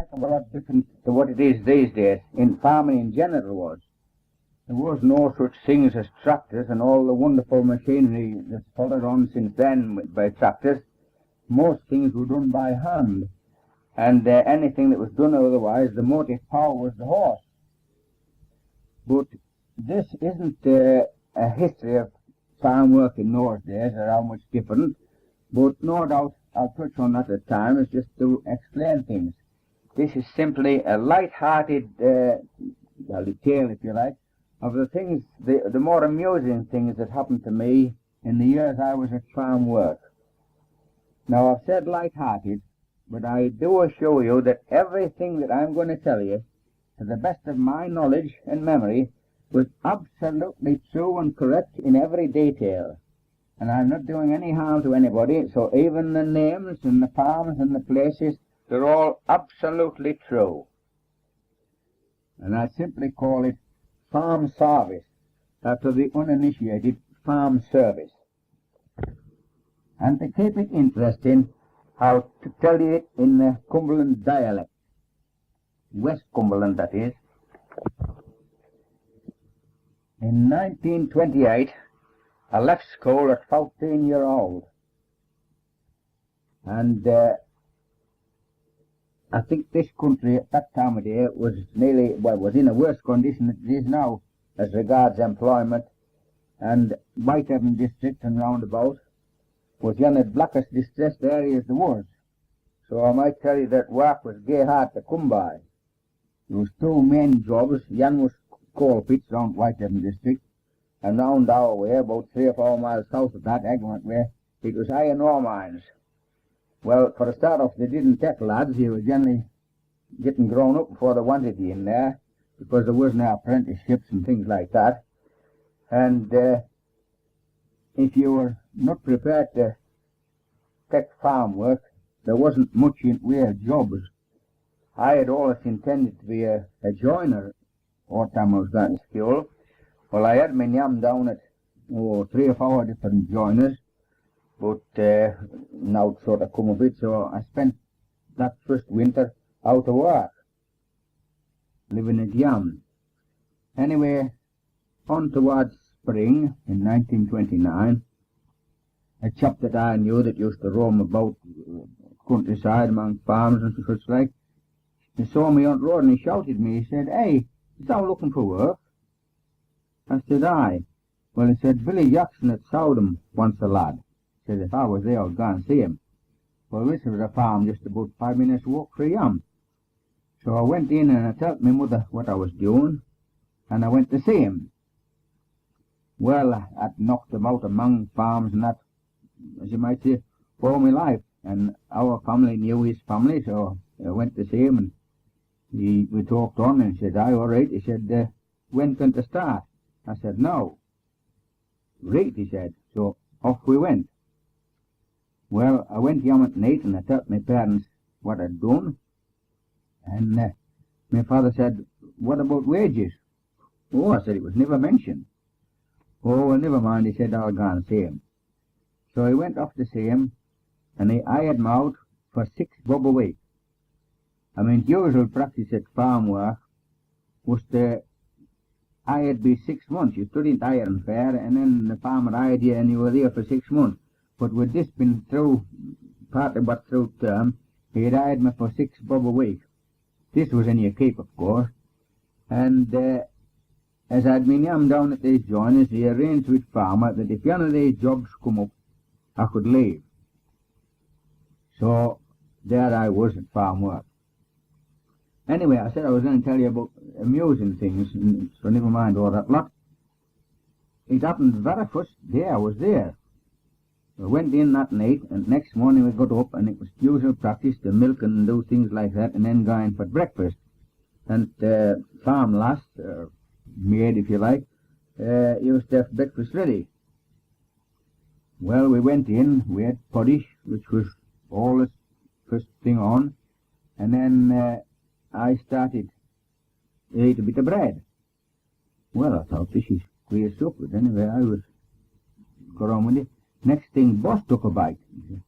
heck of a lot different to what it is these days. In farming in general was. There was no such things as tractors and all the wonderful machinery that's followed on since then by tractors. Most things were done by hand. And anything that was done otherwise, the motive power was the horse. But this isn't a history of farm work in those days or how much different. But no doubt I'll touch on that at times just to explain things. This is simply a light-hearted tale, if you like, of the things, the more amusing things that happened to me in the years I was at farm work. Now, I've said light-hearted, but I do assure you that everything that I'm going to tell you, to the best of my knowledge and memory, was absolutely true and correct in every detail. And I'm not doing any harm to anybody, so even the names and the farms and the places, they're all absolutely true. And I simply call it farm service, after the uninitiated farm service. And to keep it interesting, I'll tell you it in the Cumberland dialect. West Cumberland, that is. In 1928, I left school at 14 years old. And I think this country at that time of day was was in a worse condition than it is now as regards employment. And Whitehaven district and roundabout was one of the blackest distressed areas there was. So I might tell you that work was gay hard to come by. There was two main jobs. One was coal pits round Whitehaven district, and round our way, about 3 or 4 miles south of that, Egmont way, it was iron ore mines. Well, for a start off, they didn't take lads. You were generally getting grown up before they wanted you in there, because there wasn't apprenticeships and things like that. And if you were not prepared to take farm work, there wasn't much in way of jobs. I had always intended to be a joiner all the time I was going to school. Well, I had my yam down at 3 or 4 different joiners, but now it sort of come a bit, so I spent that first winter out of work, living at Yam. Anyway, on towards spring in 1929, a chap that I knew that used to roam about countryside among farms and such like, he saw me on the road and he shouted me. He said, "Hey, is thou looking for work?" I said, "Aye." Well, he said, "Billy Jackson at Sowdham wants a lad." He said, "If I was there, I'd go and see him." Well, this was a farm just about 5 minutes walk from Yam. So I went in and I told my mother what I was doing, and I went to see him. Well, I'd knocked him out among farms and that, as you might say, all my life. And our family knew his family, so I went to see him, and we talked on, and he said, "Aye, all right." He said, "When can to start?" I said, "No." "Right," he said. So off we went. Well, I went home at night and I told my parents what I'd done. And my father said, "What about wages?" "Oh," I said, "it was never mentioned." "Oh, well, never mind," he said, "I'll go and see him." So I went off to see him, and he hired me out for 6 bob a week. I mean, the usual practice at farm work was to hired be 6 months. You studied iron fair, and then the farmer hired you and you were there for 6 months. But with this been through, partly but through term, he had hired me for 6 bob a week. This was in your keep, of course. And as I'd been yam down at these joiners, he arranged with farmer that if one of these jobs come up, I could leave. So there I was at farm work. Anyway, I said I was going to tell you about amusing things, so never mind all that lot. It happened the very first day I was there. I went in that night, and next morning we got up, and it was usual practice to milk and do things like that, and then go in for breakfast. And farm lass, maid if you like, used to have breakfast ready. Well, we went in, we had poddish, which was all the first thing on, and then I started to eat a bit of bread. Well, I thought this is queer stuff, but anyway, I was got on with it. Next thing, boss took a bite. He said,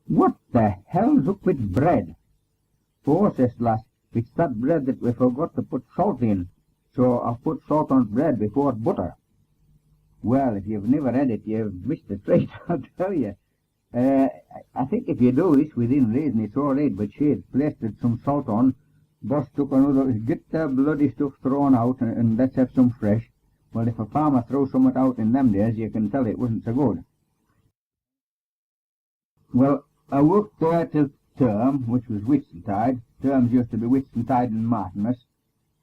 "What the hell's up with bread?" "Oh," says lass, "it's that bread that we forgot to put salt in, so I've put salt on bread before butter." Well, if you've never had it, you've missed the treat, I'll tell you. I think if you do this within reason, it's all right, but she had plastered some salt on. Boss took another, get the bloody stuff thrown out, and let's have some fresh. Well, if a farmer throws something out in them days, you can tell it wasn't so good. Well, I worked there till term, which was Whitsuntide. Terms used to be Whitsuntide and Martinmas,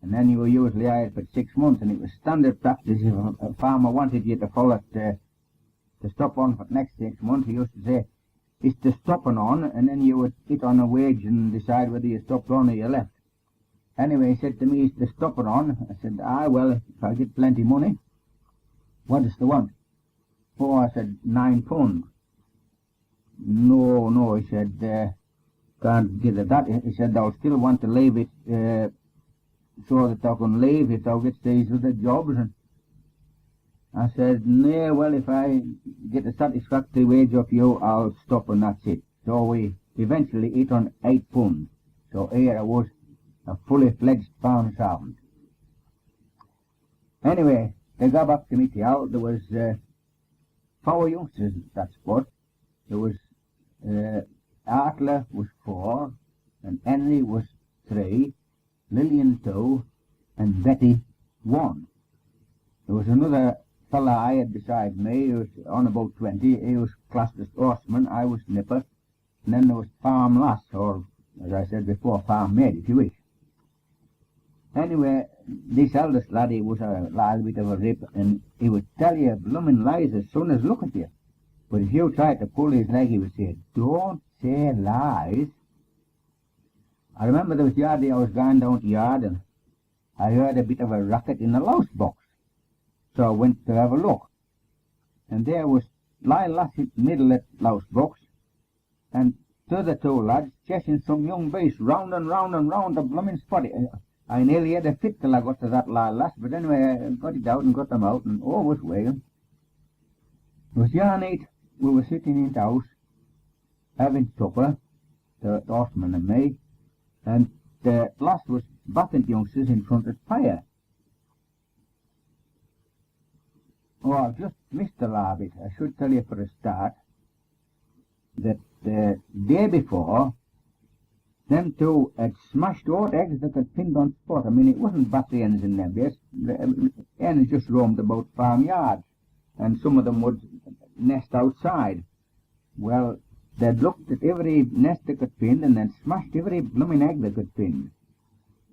and then you were usually hired for 6 months, and it was standard practice if a farmer wanted you to follow it, to stop on for the next 6 months. He used to say, "It's to stopping on," and then you would hit on a wage and decide whether you stopped on or you left. Anyway, he said to me, "It's to stopping on." I said, "Aye, well, if I get plenty money." "What does the want?" "Oh," I said, £9. No, he said, "can't give it that." He said, "I'll still want to leave it so that I can leave if I get these other jobs." And I said, "Nay, well, if I get a satisfactory wage off you, I'll stop and that's it." So we eventually hit on £8. So here I was, a fully fledged farm servant. Anyway, they got back to me tell there was 4 youngsters at that spot. There was Artler was 4, and Henry was 3, Lillian 2, and Betty 1. There was another fella I had beside me who was on about 20. He was classed as horseman, I was nipper, and then there was farm lass, or as I said before, farm maid if you wish. Anyway, this eldest lad, he was a little bit of a rip, and he would tell you blooming lies as soon as look at you. But if you tried to pull his leg, he would say, "Don't say lies." I remember there was Yardy, I was going down to Yard, and I heard a bit of a racket in the louse box. So I went to have a look. And there was Lyle Lass in the middle of the louse box, and to the 2 lads chasing some young beast round and round and round the blooming spot. I nearly had a fit till I got to that Lyle Lass, but anyway, I got it out and got them out, and all was well. It was yarn 8. We were sitting in the house, having supper, the horseman and me, and the lass was batting the youngsters in front of the fire. Oh, I've just missed a little bit. I should tell you for a start that the day before, them 2 had smashed out eggs that had pinned on spot. I mean, it wasn't battery hens in them days. The hens just roamed about farmyards, and some of them would nest outside. Well, they'd looked at every nest they could find and then smashed every blooming egg they could find.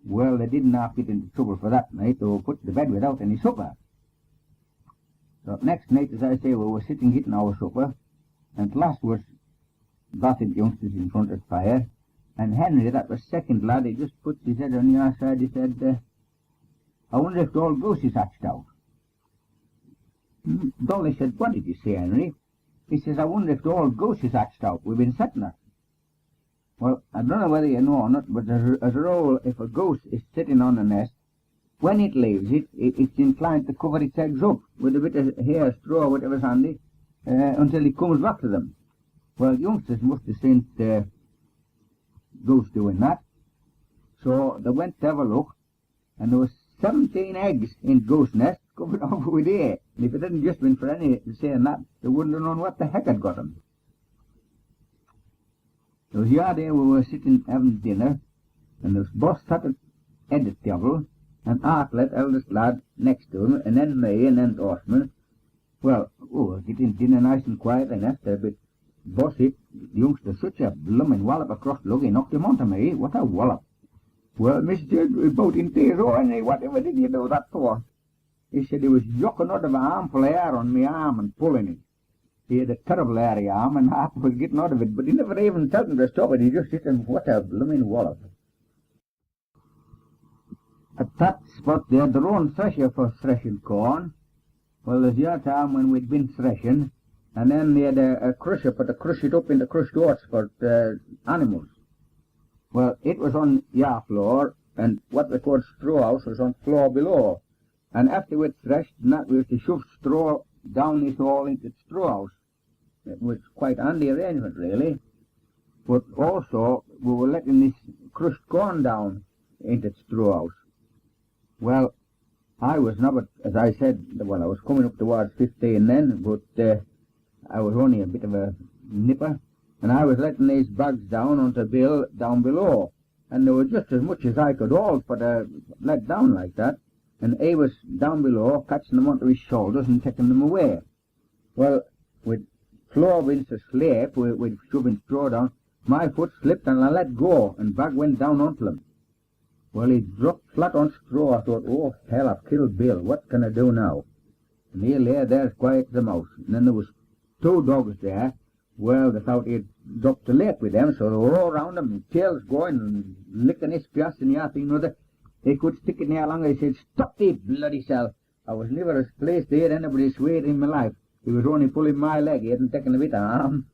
Well, they didn't have to get into trouble for that night. They were put to bed without any supper. So next night, as I say, we were sitting getting our supper, and last was bathing youngsters in front of the fire, and Henry, that was second lad, he just puts his head on the other side. He said, "I wonder if the old goose is hatched out." Dolly said, "What did you say, Henry?" He says, "I wonder if the old goose is hatched out. We've been setting her." Well, I don't know whether you know or not, but as a rule, if a goose is sitting on a nest, when it leaves it, it's inclined to cover its eggs up with a bit of hair, straw, whatever's handy, until it comes back to them. Well, youngsters must have seen the goose doing that. So they went to have a look, and there was 17 eggs in goose nest covered over with hair. And if it hadn't just been for any saying that, they wouldn't have known what the heck had got them. There was Yardy, we were sitting having dinner, and there was Boss sat at head at the table, and Artlet, eldest lad, next to him, and then me, and then the horseman. Well, getting dinner nice and quiet and after, but Boss hit the youngster such a blooming wallop across the lug, he knocked him onto me. What a wallop. Well, Mr. about in tears, "Oh, Henry, whatever did you do that for?" He said he was yucking out of an armful of hair on my arm and pulling it. He had a terrible hairy arm, and half was getting out of it, but he never even told him to stop it. He just hit him. What a blooming wallop. At that spot they had their own thresher for threshing corn. Well, there's your time when we'd been threshing, and then they had a crusher for to crush it up into crushed oats for the animals. Well, it was on your floor, and what they called straw house was on floor below. And after we'd threshed and that, we used to shove straw down this hole into the straw house. It was quite a handy arrangement, really. But also, we were letting this crushed corn down into the straw house. Well, I was not, as I said, well, I was coming up towards 15 then, but I was only a bit of a nipper, and I was letting these bags down onto Bill down below, and there was just as much as I could hold for to let down like that, and he was down below catching them onto his shoulders and taking them away. Well, with Flo into sleep, with shoving straw down, my foot slipped and I let go, and bag went down onto him. Well, he dropped flat on straw. I thought, oh, hell, I've killed Bill. What can I do now? And he lay there as quiet as a mouse. And then there was 2 dogs there. Well, they thought he'd dropped a lake with them, so they were all round him, tails going and licking his piass and the thing another. He could stick it near longer. He said, stop the bloody self. I was never as pleased to hear anybody swear in my life. He was only pulling my leg. He hadn't taken a bit of harm.